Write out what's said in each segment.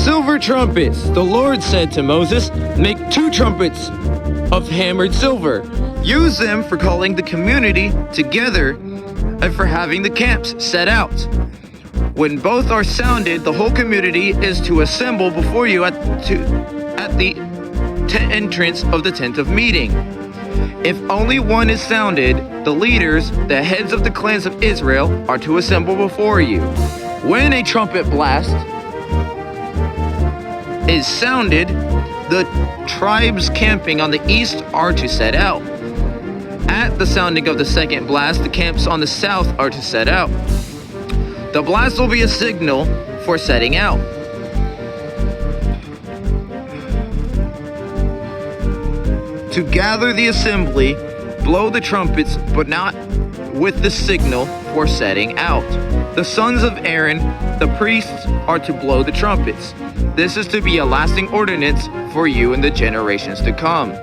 Silver trumpets. The Lord said to Moses, make 2 trumpets of hammered silver. Use them for calling the community together and for having the camps set out. When both are sounded, the whole community is to assemble before you at the entrance of the tent of meeting. If only one is sounded, the leaders, the heads of the clans of Israel, are to assemble before you. When a trumpet blast is sounded, the tribes camping on the east are to set out. At the sounding of the second blast, the camps on the south are to set out. The blast will be a signal for setting out. To gather the assembly, blow the trumpets, but not with the signal for setting out. The sons of Aaron, the priests, are to blow the trumpets. This is to be a lasting ordinance for you in the generations to come.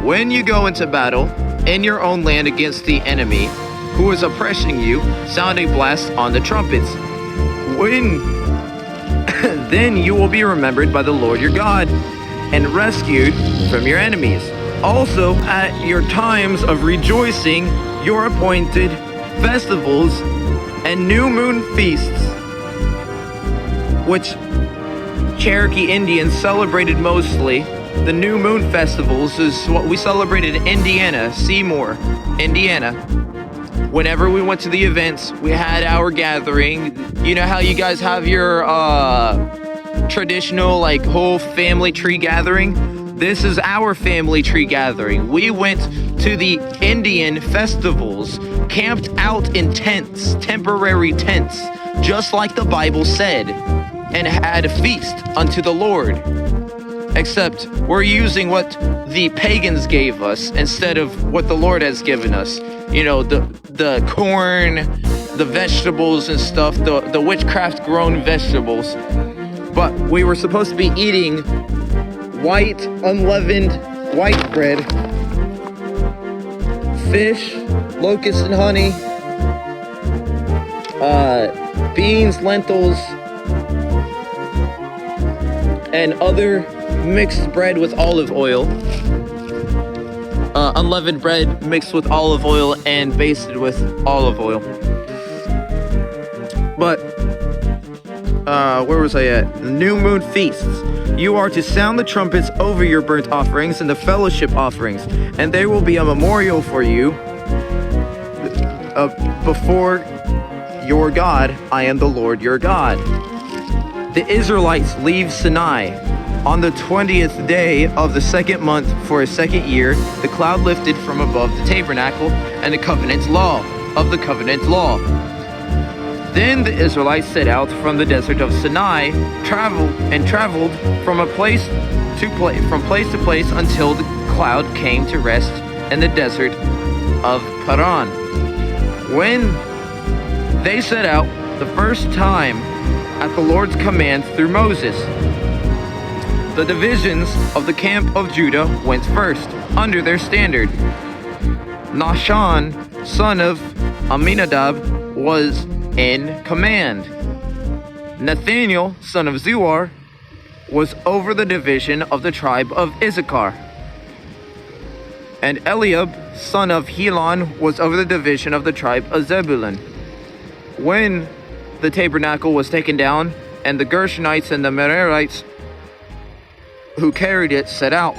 When you go into battle in your own land against the enemy who is oppressing you, sound a blast on the trumpets. Then you will be remembered by the Lord your God and rescued from your enemies. Also, at your times of rejoicing, your appointed festivals and new moon feasts, which Cherokee Indians celebrated mostly. The new moon festivals is what we celebrated in Indiana, Seymour, Indiana. Whenever we went to the events, we had our gathering. You know how you guys have your traditional like whole family tree gathering? This is our family tree gathering. We went to the Indian festivals, camped out in tents, temporary tents, just like the Bible said, and had a feast unto the Lord. Except we're using what the pagans gave us instead of what the Lord has given us. You know, the corn, the vegetables and stuff, the witchcraft grown vegetables. But we were supposed to be eating white, unleavened white bread, fish, locusts and honey, beans, lentils, and other mixed bread with olive oil. Unleavened bread mixed with olive oil and basted with olive oil. But, where was I at? The new moon feasts. You are to sound the trumpets over your burnt offerings and the fellowship offerings, and there will be a memorial for you before your God. I am the Lord your God. The Israelites leave Sinai. On the 20th day of the 2nd month for a 2nd year, the cloud lifted from above the tabernacle and the covenant law. Then the Israelites set out from the desert of Sinai, traveled from place to place until the cloud came to rest in the desert of Paran. When they set out the first time at the Lord's command through Moses, the divisions of the camp of Judah went first, under their standard. Nahshon, son of Amminadab, was in command. Nathaniel, son of Zuar, was over the division of the tribe of Issachar. And Eliab, son of Helon, was over the division of the tribe of Zebulun. When the tabernacle was taken down, and the Gershonites and the Merarites who carried it set out,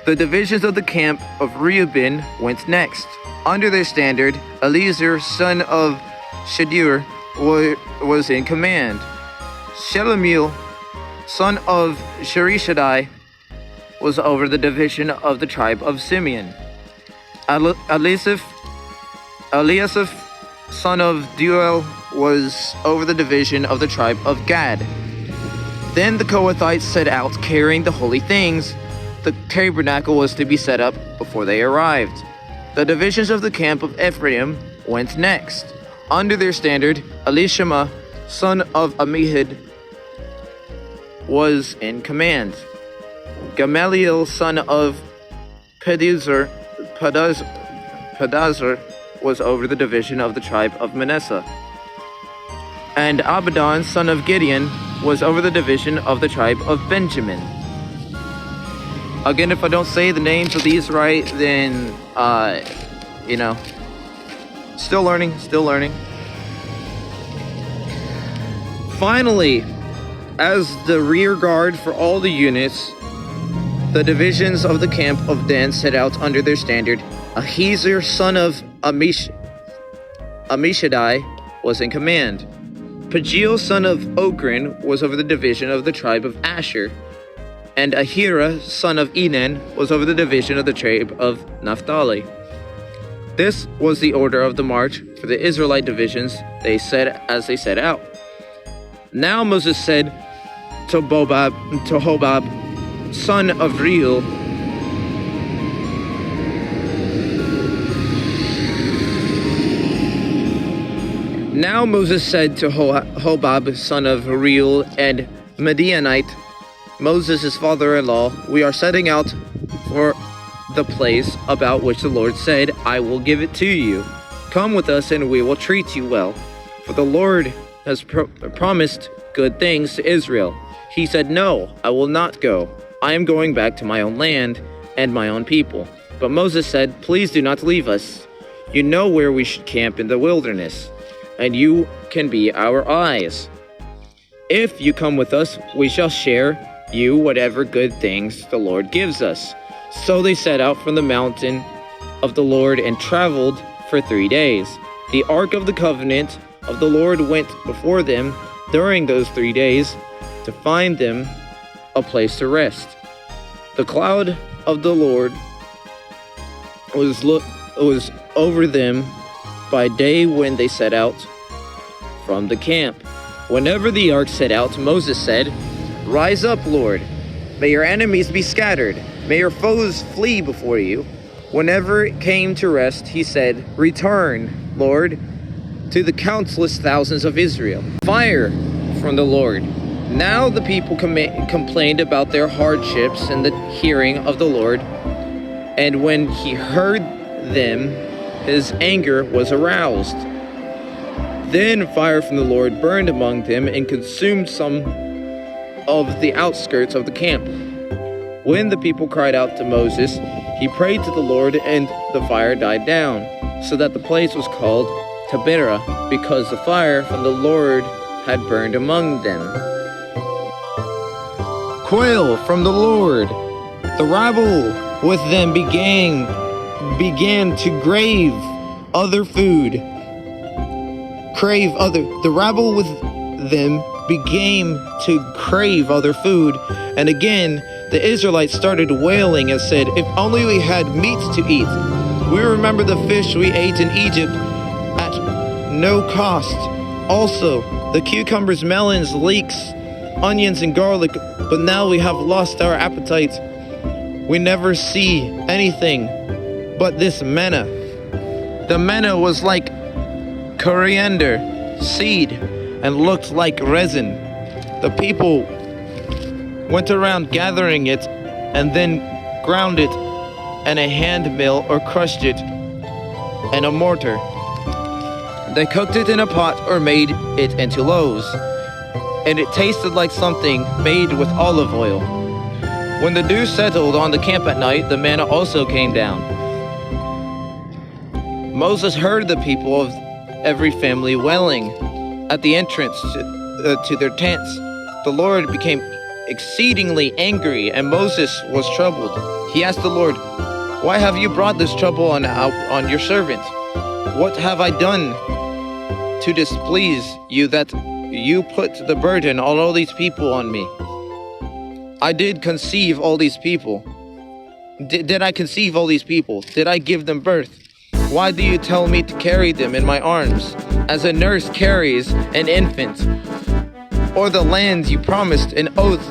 the divisions of the camp of Reuben went next. Under their standard, Eliezer, son of Shadur, was in command. Shelumiel, son of Sherishadai, was over the division of the tribe of Simeon. Eliasaph, son of Deuel, was over the division of the tribe of Gad. Then the Kohathites set out carrying the holy things. The tabernacle was to be set up before they arrived. The divisions of the camp of Ephraim went next. Under their standard, Elishama, son of Ammihud, was in command. Gamaliel, son of Pedazur, was over the division of the tribe of Manasseh. And Abidan, son of Gideon, was over the division of the tribe of Benjamin. Again, if I don't say the names of these right, then, still learning. Finally, as the rear guard for all the units, the divisions of the camp of Dan set out under their standard. Ahiezer, son of Ammishaddai, was in command. Pagiel, son of Ochran, was over the division of the tribe of Asher. And Ahira, son of Enan, was over the division of the tribe of Naphtali. This was the order of the march for the Israelite divisions they set out. Now Moses said to Hobab, son of Reuel, Hobab, son of Reuel, and Midianite, Moses' father-in-law, we are setting out for the place about which the Lord said, I will give it to you. Come with us and we will treat you well. For the Lord has promised good things to Israel. He said, no, I will not go. I am going back to my own land and my own people. But Moses said, please do not leave us. You know where we should camp in the wilderness, and you can be our eyes. If you come with us, we shall share you whatever good things the Lord gives us. So they set out from the mountain of the Lord and traveled for 3 days. The ark of the covenant of the Lord went before them during those 3 days to find them a place to rest. The cloud of the Lord was over them by day when they set out from the camp. Whenever the ark set out, Moses said, rise up, Lord. May your enemies be scattered. May your foes flee before you. Whenever it came to rest, he said, return, Lord, to the countless thousands of Israel. Fire from the Lord. Now the people complained about their hardships in the hearing of the Lord, and when he heard them, his anger was aroused. Then fire from the Lord burned among them and consumed some of the outskirts of the camp. When the people cried out to Moses, he prayed to the Lord, and the fire died down, so that the place was called Taberah, because the fire from the Lord had burned among them. Quail from the Lord. The rabble with them began to crave other food. The rabble with them began to crave other food, and again the Israelites started wailing and said, if only we had meat to eat. We remember the fish we ate in Egypt at no cost. Also, the cucumbers, melons, leeks, onions, and garlic, but now we have lost our appetite. We never see anything but this manna. The manna was like coriander seed and looked like resin. The people went around gathering it and then ground it in a hand mill or crushed it in a mortar. They cooked it in a pot or made it into loaves, and it tasted like something made with olive oil. When the dew settled on the camp at night, the manna also came down. Moses heard the people of every family wailing at the entrance to their tents. The Lord became exceedingly angry, and Moses was troubled. He asked the Lord, why have you brought this trouble on your servant? What have I done to displease you that you put the burden on all these people on me? I did conceive all these people. Did I conceive all these people? Did I give them birth? Why do you tell me to carry them in my arms, as a nurse carries an infant? Or the lands you promised an oath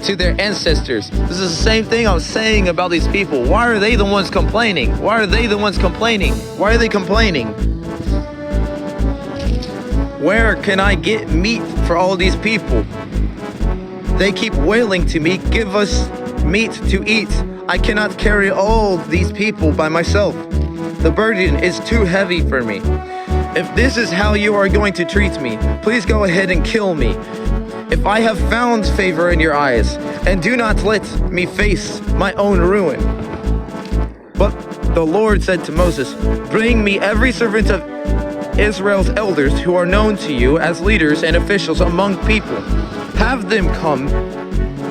to their ancestors. This is the same thing I was saying about these people. Why are they the ones complaining? Why are they the ones complaining? Why are they complaining? Where can I get meat for all these people? They keep wailing to me, give us meat to eat. I cannot carry all these people by myself. The burden is too heavy for me. If this is how you are going to treat me, please go ahead and kill me. if I have found favor in your eyes, and do not let me face my own ruin." But the Lord said to Moses, "Bring me every servant of Israel's elders who are known to you as leaders and officials among people. Have them come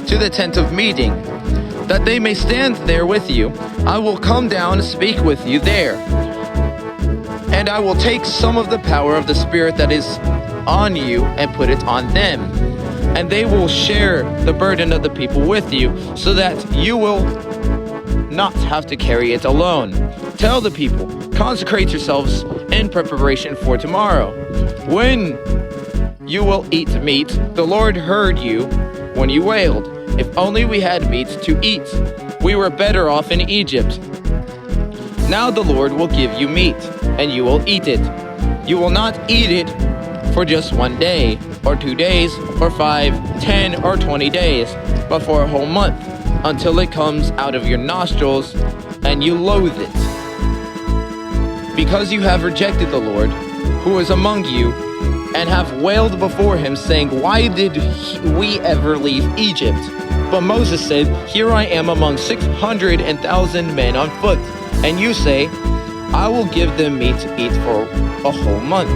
to the tent of meeting, that they may stand there with you. I will come down and speak with you there. And I will take some of the power of the Spirit that is on you and put it on them. And they will share the burden of the people with you, so that you will not have to carry it alone. Tell the people, consecrate yourselves in preparation for tomorrow. When you will eat meat, the Lord heard you when you wailed, 'If only we had meat to eat. We were better off in Egypt.' Now the Lord will give you meat, and you will eat it. You will not eat it for just 1 day, or 2 days, or 5, 10, or 20 days, but for a whole month, until it comes out of your nostrils, and you loathe it. Because you have rejected the Lord, who is among you, and have wailed before him, saying, 'Why did we ever leave Egypt?' But Moses said, 'Here I am among 600,000 men on foot.' And you say, 'I will give them meat to eat for a whole month.'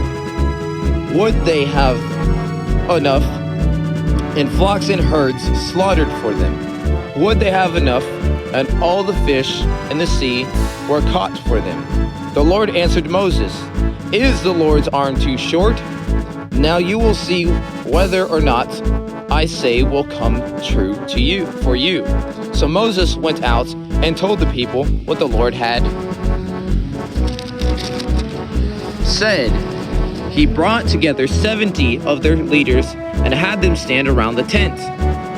Would they have enough in flocks and herds slaughtered for them? Would they have enough, and all the fish in the sea were caught for them?" The Lord answered Moses, "Is the Lord's arm too short? Now you will see whether or not I say will come true to you for you." So Moses went out and told the people what the Lord had said. He brought together 70 of their leaders and had them stand around the tent.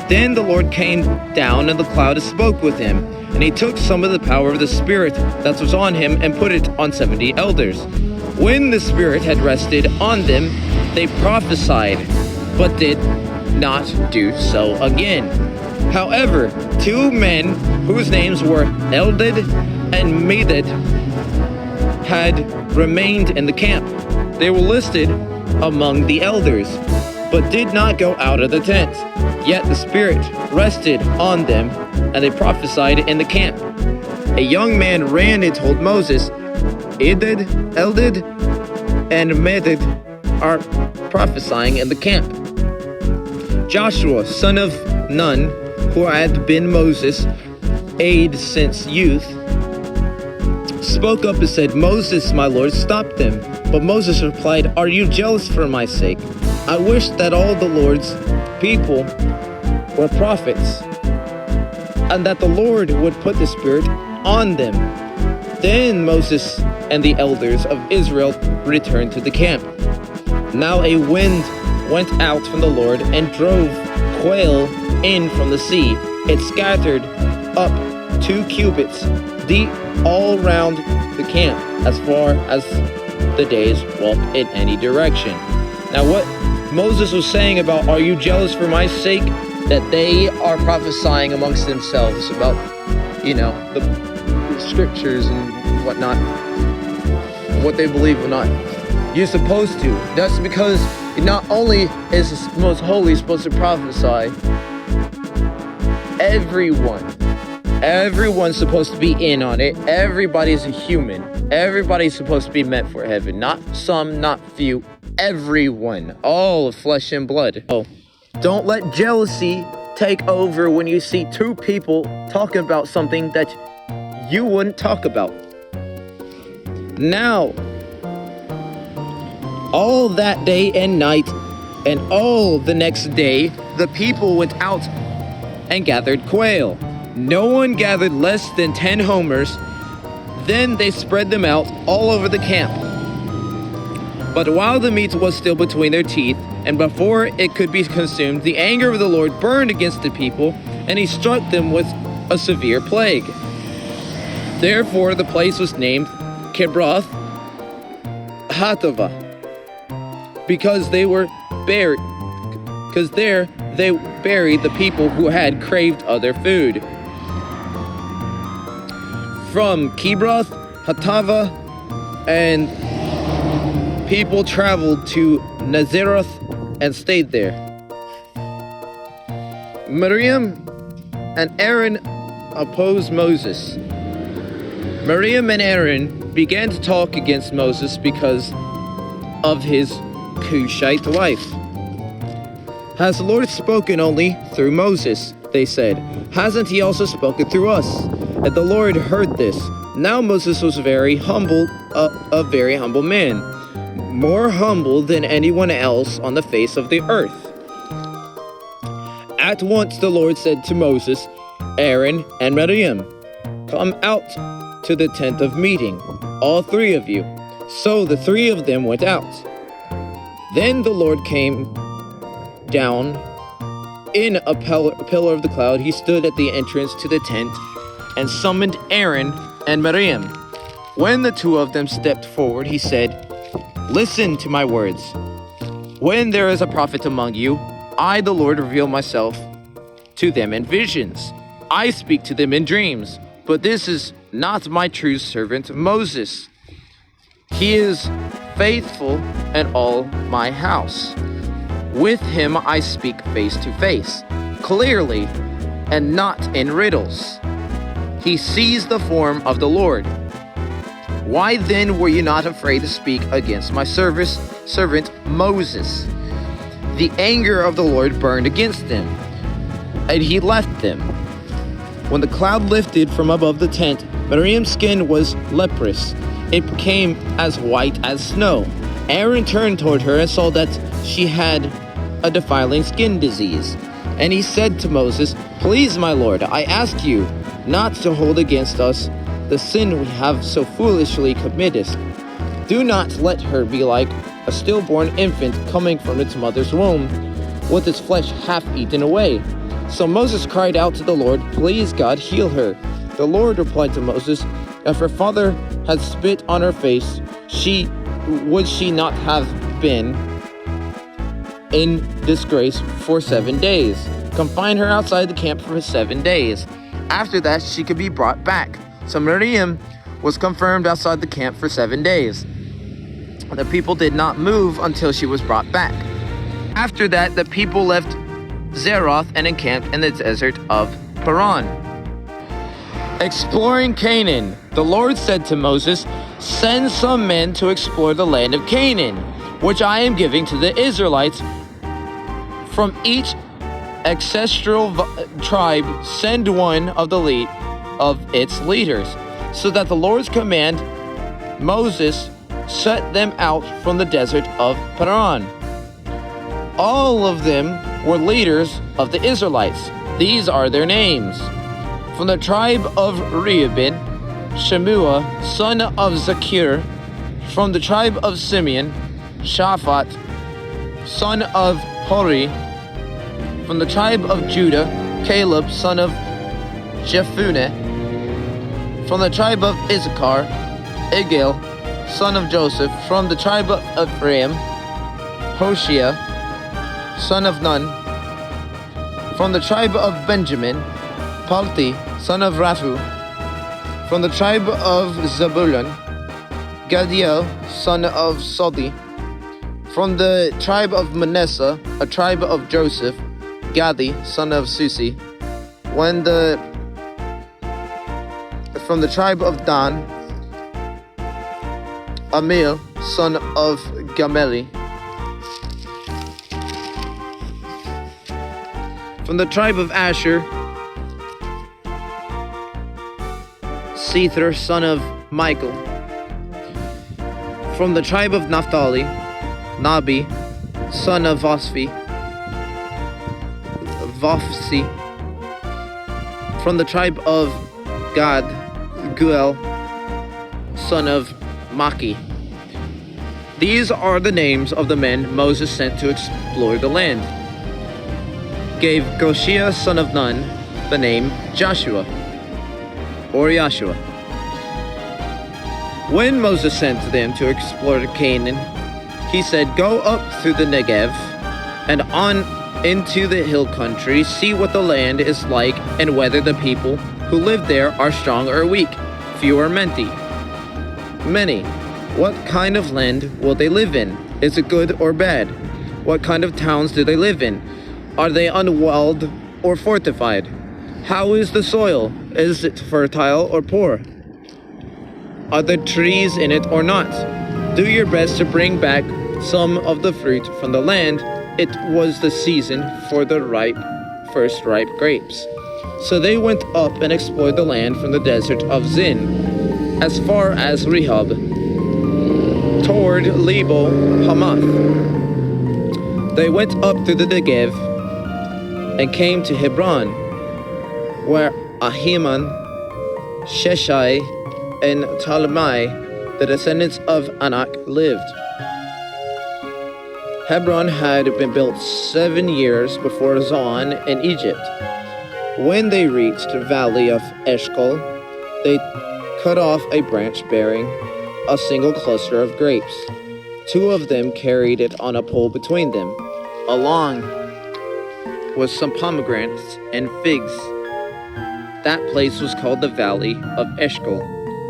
Then the Lord came down in the cloud and spoke with him, and he took some of the power of the Spirit that was on him and put it on 70 elders. When the Spirit had rested on them, they prophesied, but did not do so again. However, 2 men whose names were Eldad and Medad had remained in the camp. They were listed among the elders, but did not go out of the tent. Yet the Spirit rested on them, and they prophesied in the camp. A young man ran and told Moses, "Eldad and Medad are prophesying in the camp." Joshua, son of Nun, who had been Moses' aide since youth, spoke up and said, "Moses, my lord, stop them." But Moses replied, "Are you jealous for my sake? I wish that all the Lord's people were prophets, and that the Lord would put the Spirit on them." Then Moses and the elders of Israel returned to the camp. Now a wind went out from the Lord and drove quail in from the sea. It scattered up 2 cubits deep all round the camp, as far as the day's walk in any direction. Now what Moses was saying about, "Are you jealous for my sake?" that they are prophesying amongst themselves about, the scriptures and whatnot, what they believe or not. You're supposed to. That's because not only is the most holy supposed to prophesy, everyone's supposed to be in on it. Everybody's a human. Everybody's supposed to be meant for heaven. Not some, not few. Everyone. All of flesh and blood. Oh, don't let jealousy take over when you see 2 people talking about something that you wouldn't talk about. Now, all that day and night, and all the next day, the people went out and gathered quail. No one gathered less than 10 homers. Then they spread them out all over the camp. But while the meat was still between their teeth, and before it could be consumed, the anger of the Lord burned against the people, and he struck them with a severe plague. Therefore the place was named Kibroth Hattaavah, because there they buried the people who had craved other food. From Kibroth Hattaavah, and people traveled to Nazareth and stayed there. Miriam and Aaron opposed Moses. Miriam and Aaron began to talk against Moses because of his Cushite wife. Has the Lord spoken only through Moses? They said. Hasn't he also spoken through us? And the Lord heard this. Now Moses was very humble, a very humble man, more humble than anyone else on the face of the earth. At once the Lord said to Moses, Aaron, and Miriam, come out to the tent of meeting, all three of you. So the three of them went out. Then the Lord came down in a pillar of the cloud. He stood at the entrance to the tent and summoned Aaron and Miriam. When the two of them stepped forward, he said, listen to my words. When there is a prophet among you, I, the Lord, reveal myself to them in visions. I speak to them in dreams. But this is not my true servant Moses. He is faithful in all my house. With him I speak face to face, clearly, and not in riddles. He sees the form of the Lord. Why then were you not afraid to speak against my servant Moses? The anger of the Lord burned against them, and he left them. When the cloud lifted from above the tent, Miriam's skin was leprous. It became as white as snow. Aaron turned toward her and saw that she had a defiling skin disease. And he said to Moses, please, my Lord, I ask you not to hold against us the sin we have so foolishly committed. Do not let her be like a stillborn infant coming from its mother's womb, with its flesh half eaten away. So Moses cried out to the Lord, please, God, heal her. The Lord replied to Moses, if her father had spit on her face, would she not have been in disgrace for 7 days? Confine her outside the camp for 7 days. After that, she could be brought back. So Miriam was confirmed outside the camp for 7 days. The people did not move until she was brought back. After that, the people left Zeroth and encamped in the desert of Paran. Exploring Canaan, the Lord said to Moses, send some men to explore the land of Canaan, which I am giving to the Israelites. From each ancestral tribe, send one of its leaders, so that the Lord's command, Moses set them out from the desert of Paran. All of them were leaders of the Israelites. These are their names. From the tribe of Reuben, Shemua, son of Zakir. From the tribe of Simeon, Shaphat, son of Hori. From the tribe of Judah, Caleb, son of Jephunneh. From the tribe of Issachar, Egil, son of Joseph. From the tribe of Ephraim, Hoshea, son of Nun. From the tribe of Benjamin, Palti, son of Raphu. From the tribe of Zebulun, Gadiel, son of Sodi. From the tribe of Manasseh, a tribe of Joseph, Gadi, son of Susi. From the tribe of Dan, Amil, son of Gameli. From the tribe of Asher, Sethur, son of Michael. From the tribe of Naphtali, Nabi, son of Vophsi. From the tribe of Gad, Guel, son of Maki. These are the names of the men Moses sent to explore the land. Gave Goshea, son of Nun, the name Joshua, or Yahshua. When Moses sent them to explore Canaan, he said, go up through the Negev and on into the hill country, see what the land is like and whether the people who live there are strong or weak, few or many. What kind of land will they live in? Is it good or bad? What kind of towns do they live in? Are they unwalled or fortified? How is the soil? Is it fertile or poor? Are there trees in it or not? Do your best to bring back some of the fruit from the land. It was the season for the first ripe grapes. So they went up and explored the land from the desert of Zin, as far as Rehob, toward Lebo Hamath. They went up through the Negev and came to Hebron, where Ahiman, Sheshai, and Talmai, the descendants of Anak, lived. Hebron had been built 7 years before Zoan in Egypt. When they reached the valley of Eshcol, they cut off a branch bearing a single cluster of grapes. 2 of them carried it on a pole between them, along with some pomegranates and figs. That place was called the Valley of Eshcol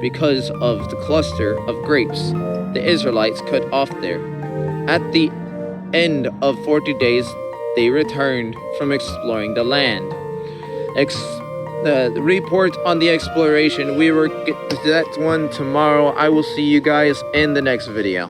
because of the cluster of grapes the Israelites cut off there. At the end of 40 days, they returned from exploring the land. The report on the exploration, we will get to that one tomorrow. I will see you guys in the next video.